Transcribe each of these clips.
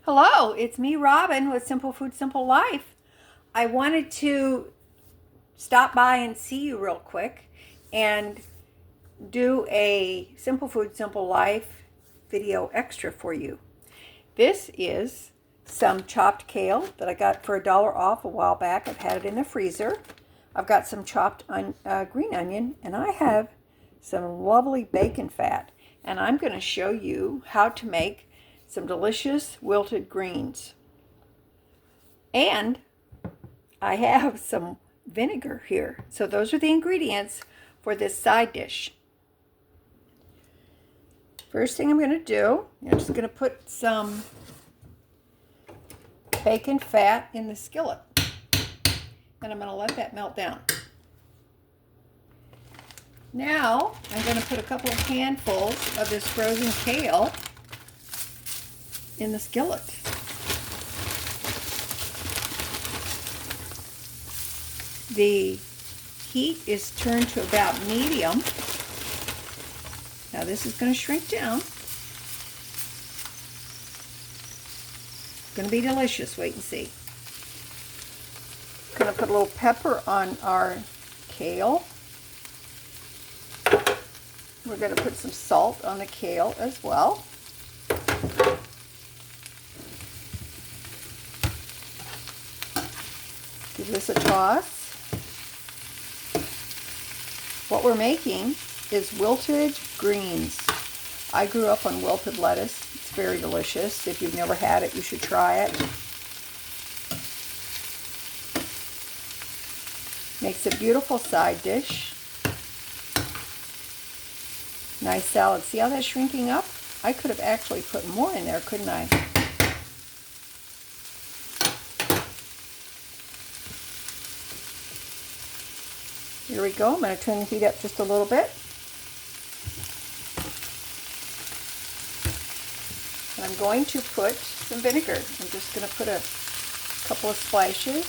Hello, it's me, Robin, with Simple Food, Simple Life. I wanted to stop by and see you real quick and do a Simple Food, Simple Life video extra for you. This is some chopped kale that I got for $1 off a while back. I've had it in the freezer. I've got some chopped green onion, and I have some lovely bacon fat. And I'm going to show you how to make some delicious wilted greens. And I have some vinegar here. So those are the ingredients for this side dish. First thing I'm going to do, I'm just going to put some bacon fat in the skillet. And I'm going to let that melt down. Now I'm going to put a couple of handfuls of this frozen kale in the skillet. The heat is turned to about medium. Now this is going to shrink down. It's going to be delicious. Wait and see. Going to put a little pepper on our kale. We're going to put some salt on the kale as well. Give this a toss. What we're making is wilted greens. I grew up on wilted lettuce. It's very delicious. If you've never had it, you should try it. Makes a beautiful side dish. Nice salad. See how that's shrinking up? I could have actually put more in there, couldn't I? Here we go. I'm going to turn the heat up just a little bit. And I'm going to put some vinegar. I'm just going to put a couple of splashes.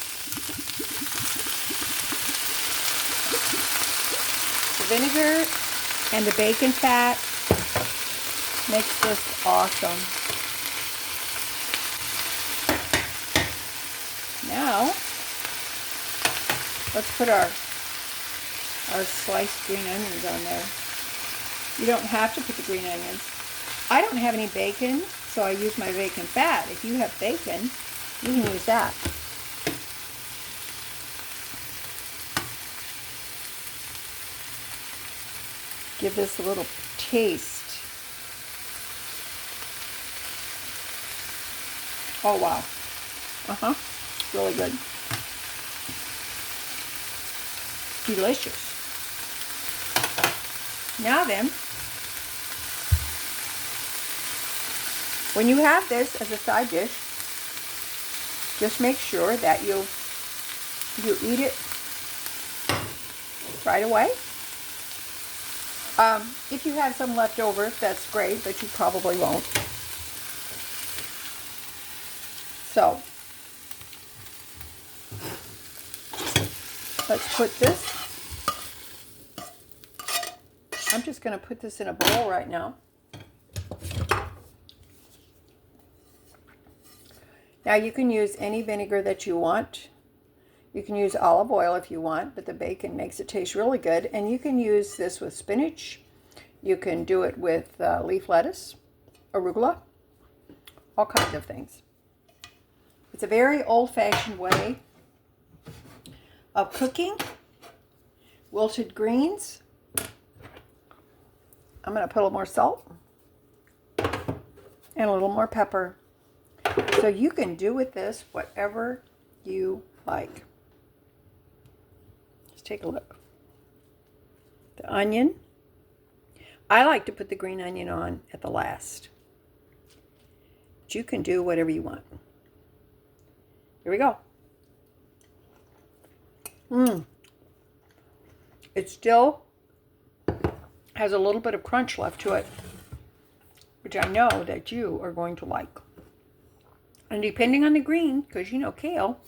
The vinegar and the bacon fat makes this awesome. Now, let's put our sliced green onions on there. You don't have to put the green onions. I don't have any bacon, so I use my bacon fat. If you have bacon, you can use that. Give this a little taste. Oh wow. Really good. Delicious. Now then, when you have this as a side dish, just make sure that you eat it right away. If you have some left over, that's great, but you probably won't. So, let's put this. I'm just going to put this in a bowl right now. Now you can use any vinegar that you want. You can use olive oil if you want, but the bacon makes it taste really good. And you can use this with spinach. You can do it with leaf lettuce, arugula, all kinds of things. It's a very old-fashioned way of cooking wilted greens. I'm going to put a little more salt and a little more pepper. So you can do with this whatever you like. Let's take a look. The onion. I like to put the green onion on at the last. But you can do whatever you want. Here we go. It still has a little bit of crunch left to it, which I know that you are going to like. And depending on the green, because you know kale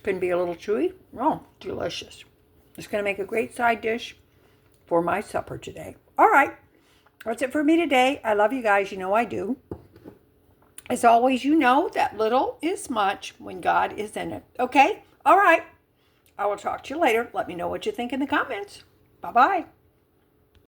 can be a little chewy. Oh, delicious. It's going to make a great side dish for my supper today. All right. That's it for me today. I love you guys. You know I do. As always, you know that little is much when God is in it. Okay? All right. I will talk to you later. Let me know what you think in the comments. Bye-bye.